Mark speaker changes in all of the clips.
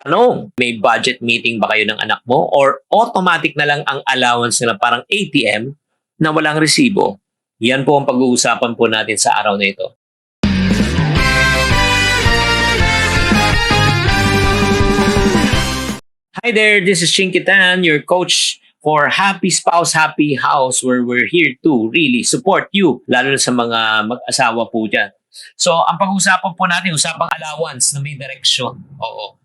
Speaker 1: Ano, may budget meeting ba kayo ng anak mo or automatic na lang ang allowance nila parang ATM na walang resibo? Yan po ang pag-uusapan po natin sa araw na ito. Hi there, this is Chinky Tan, your coach for Happy Spouse, Happy House, where we're here to really support you, lalo na sa mga mag-asawa po dyan. So, ang pag-uusapan po natin, usapang allowance na may direksyon. Oo.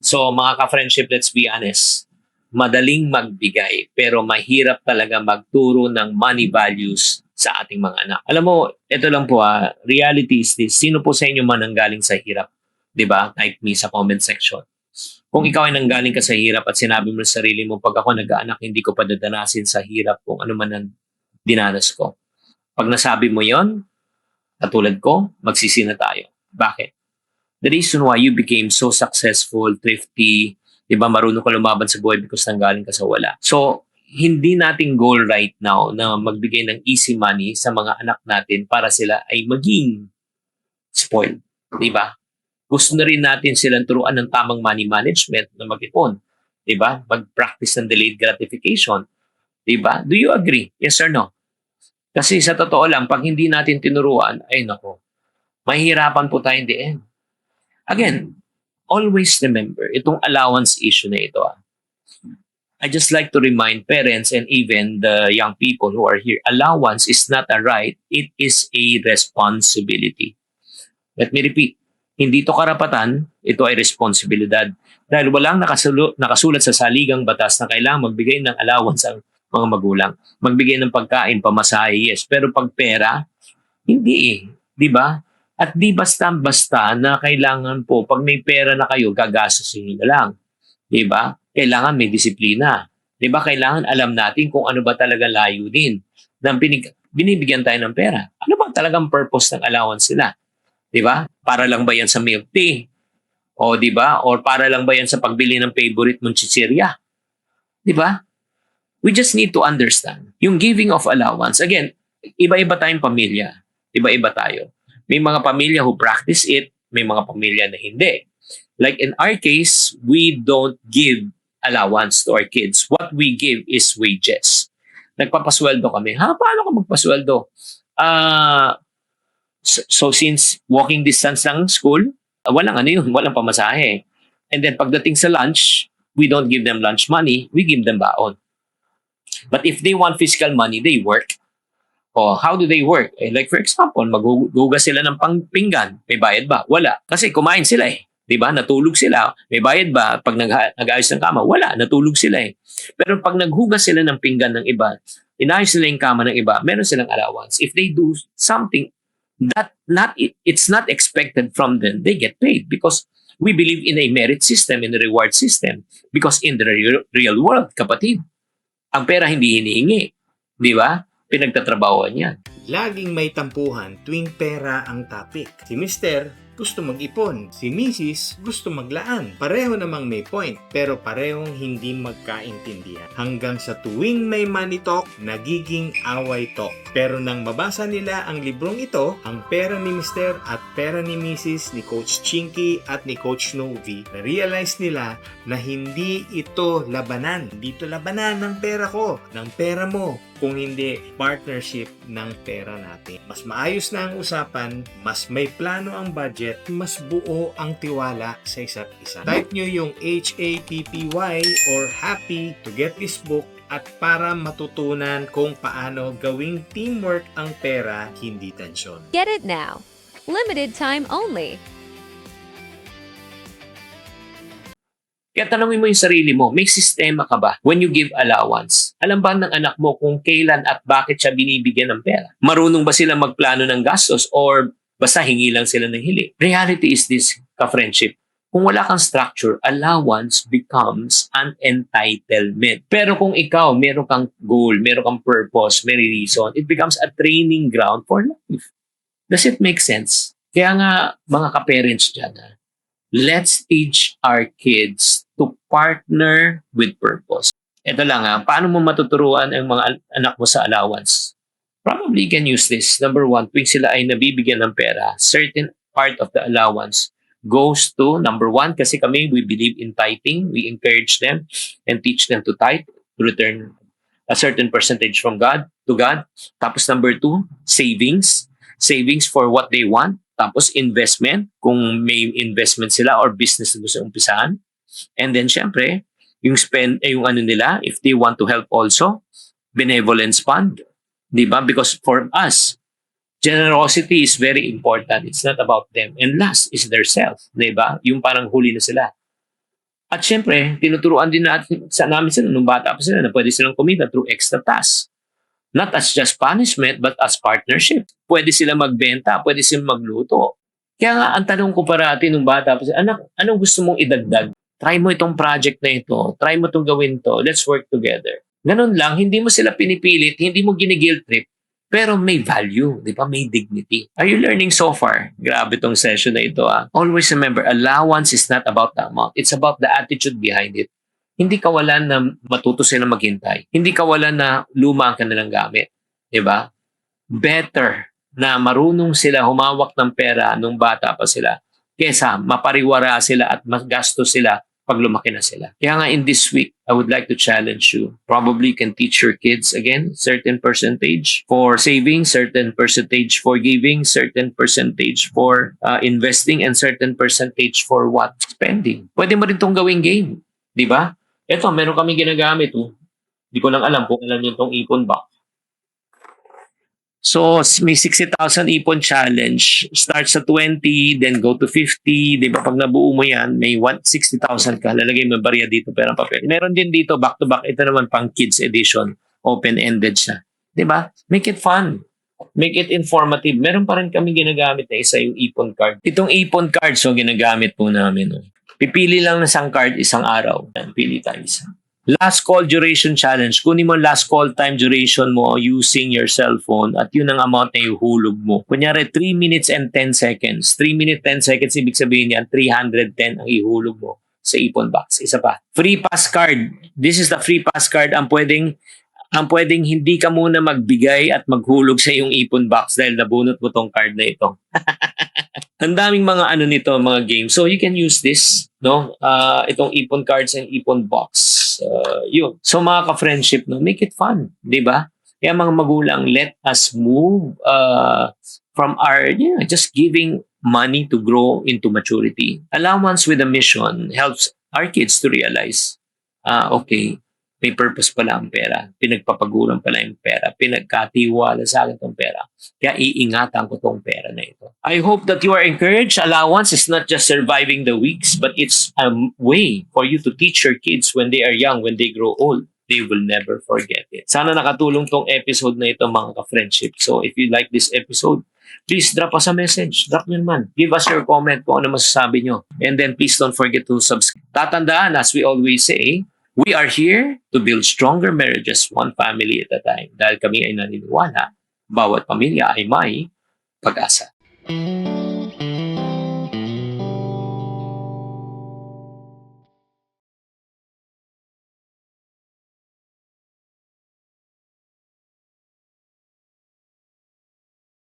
Speaker 1: So, mga ka-friendship, let's be honest. Madaling magbigay, pero mahirap talaga magturo ng money values sa ating mga anak. Alam mo, ito lang po reality is this. Sino po sa inyo man ang galing sa hirap? 'Di ba? Type me sa comment section. Kung ikaw ay nanggaling ka sa hirap at sinabi mo sa sarili mo, pag ako nag-aanak, hindi ko pa dadanasin sa hirap kung ano man ang dinanas ko. Pag nasabi mo yon, katulad ko, magsisi na tayo. Bakit? The reason why you became so successful, thrifty, di ba, marunong ka lumaban sa buhay because nanggaling ka sa wala. So, hindi nating goal right now na magbigay ng easy money sa mga anak natin para sila ay maging spoiled. Di ba? Gusto na rin natin silang turuan ng tamang money management na mag-ipon. Di ba? Mag-practice ng delayed gratification. Di ba? Do you agree? Yes or no? Kasi sa totoo lang, pag hindi natin tinuruan, ay nako, mahihirapan po tayo in the end. Again, always remember, itong allowance issue na ito. I just like to remind parents and even the young people who are here, allowance is not a right, it is a responsibility. Let me repeat, hindi ito karapatan, ito ay responsibilidad. Dahil walang nakasulat sa saligang batas na kailangan magbigay ng allowance ang mga magulang. Magbigay ng pagkain, pamasahe, yes. Pero pag pera, hindi eh. Di ba? At di basta-basta na kailangan po, pag may pera na kayo, gagastusin nyo lang. Di ba? Kailangan may disiplina. Di ba? Kailangan alam natin kung ano ba talaga layunin ng binibigyan tayo ng pera. Ano ba talagang purpose ng allowance nila? Di ba? Para lang ba yan sa milk tea? O di ba? Or para lang ba yan sa pagbili ng favorite mong chichirya? Di ba? We just need to understand. Yung giving of allowance, again, iba-iba tayong pamilya. Iba-iba tayo. May mga pamilya who practice it, may mga pamilya na hindi. Like in our case, we don't give allowance to our kids. What we give is wages. Nagpapasweldo kami. Paano ka magpasweldo? So since walking distance lang school, walang walang pamasahe. And then pagdating sa lunch, we don't give them lunch money, we give them baon. But if they want physical money, they work. How do they work? Like for example, maghugas sila ng pinggan, may bayad ba? Wala. Kasi kumain sila eh. 'Di ba? Natulog sila. May bayad ba pag nag-ayos ng kama? Wala, natulog sila eh. Pero pag naghugas sila ng pinggan ng iba, inayos nila yung kama ng iba, meron silang allowance. If they do something it's not expected from them, they get paid because we believe in a merit system, in a reward system. Because in the real world, kapatid, ang pera hindi hinihingi. Di ba? Pinagtatrabahoan yan.
Speaker 2: Laging may tampuhan tuwing pera ang topic. Si Mr. gusto mag-ipon. Si Mrs. gusto maglaan. Pareho namang may point, pero parehong hindi magkaintindihan. Hanggang sa tuwing may money talk, nagiging away talk. Pero nang mabasa nila ang librong ito, ang pera ni Mr. at pera ni Mrs. ni Coach Chinky at ni Coach Novi, na-realize nila na hindi ito labanan. Hindi ito labanan ng pera ko, ng pera mo. Kung hindi partnership ng pera natin. Mas maayos na ang usapan, mas may plano ang budget, mas buo ang tiwala sa isa't isa. Type nyo yung HAPPY or HAPPY to get this book at para matutunan kung paano gawing teamwork ang pera, hindi tensyon.
Speaker 3: Get it now. Limited time only.
Speaker 1: Kaya tanongin mo yung sarili mo, may sistema ka ba when you give allowance? Alam ba ng anak mo kung kailan at bakit siya binibigyan ng pera? Marunong ba sila magplano ng gastos or basta hingi lang sila ng hili? Reality is this, ka-friendship. Kung wala kang structure, allowance becomes an entitlement. Pero kung ikaw, meron kang goal, meron kang purpose, may reason, it becomes a training ground for life. Does it make sense? Kaya nga, mga ka-parents dyan, let's teach our kids to partner with purpose. Ito lang paano mo matuturuan ang mga anak mo sa allowance? Probably you can use this. Number one, tuwing sila ay nabibigyan ng pera, certain part of the allowance goes to number one, kasi kami, we believe in tithing. We encourage them and teach them to tithe, to return a certain percentage from God to God. Tapos number two, savings. Savings for what they want. Tapos investment, kung may investment sila or business na gusto umpisahan. And then syempre, yung yung ano nila, if they want to help also, benevolence fund. Diba? Because for us, generosity is very important. It's not about them. And last is their self. Diba? Yung parang huli na sila. At syempre, tinuturuan din namin sila nung bata pa sila na pwede silang kumita through extra tasks. Not as just punishment, but as partnership. Pwede sila magbenta, pwede silang magluto. Kaya nga, ang tanong ko parati nung bata pa sila, anak, anong gusto mong idagdag? Try mo itong project na ito. Try mo itong gawin to. Let's work together. Ganun lang, hindi mo sila pinipilit, hindi mo gini-guilt trip, pero may value, di ba? May dignity. Are you learning so far? Grabe tong session na ito. Always remember, allowance is not about the amount. It's about the attitude behind it. Hindi kawalan na matuto sila maghintay. Hindi kawalan na luma ang kanilang gamit. Di ba? Better na marunong sila humawak ng pera nung bata pa sila kesa mapariwara sila at magastos sila pag lumaki na sila. Kaya nga in this week, I would like to challenge you. Probably you can teach your kids again, certain percentage for saving, certain percentage for giving, certain percentage for investing, and certain percentage for what? Spending. Pwede mo rin itong gawing game. Di ba? Ito, meron kami ginagamit. Hindi ko lang alam kung alam niyo itong ipon box. So, may 60,000 ipon challenge. Start sa 20, then go to 50. Di ba? Pag nabuo mo yan, may 60,000 ka. Lalagay mo barya dito, perang papel. Meron din dito, back-to-back. Ito naman pang kids edition. Open-ended siya. Di ba? Make it fun. Make it informative. Meron pa rin kami ginagamit na isa yung ipon card. Itong ipon card, so ginagamit po namin. Pipili lang ng isang card isang araw. Pili tayo isa. Last call duration challenge. Kunin mo last call time duration mo using your cell phone at yun ang amount na ihulog mo. Kunyari, 3 minutes and 10 seconds. 3 minutes, 10 seconds, ibig sabihin yan, 310 ang ihulog mo sa ipon box. Isa pa. Free pass card. This is the free pass card. Ang pwedeng hindi ka muna magbigay at maghulog sa iyong ipon box dahil nabunot mo tong card na ito. Ang daming mga ano nito, mga games. So you can use this, no? Itong ipon cards and ipon box. Yun. So mga ka-friendship, no, make it fun, 'di ba? Kaya mga magulang, let us move from our just giving money to grow into maturity. Allowance with a mission helps our kids to realize, okay, may purpose pala ang pera. Pinagpapaguran pala yung pera. Pinagkatiwala sa akin itong pera. Kaya iingatan ko itong pera na ito. I hope that you are encouraged. Allowance is not just surviving the weeks, but it's a way for you to teach your kids when they are young, when they grow old. They will never forget it. Sana nakatulong tong episode na ito, mga ka-friendship. So if you like this episode, please drop us a message. Drop nyo naman. Give us your comment kung ano masasabi nyo. And then please don't forget to subscribe. Tatandaan, as we always say, we are here to build stronger marriages one family at a time. Dahil kami ay naniniwala, bawat pamilya ay may pag-asa.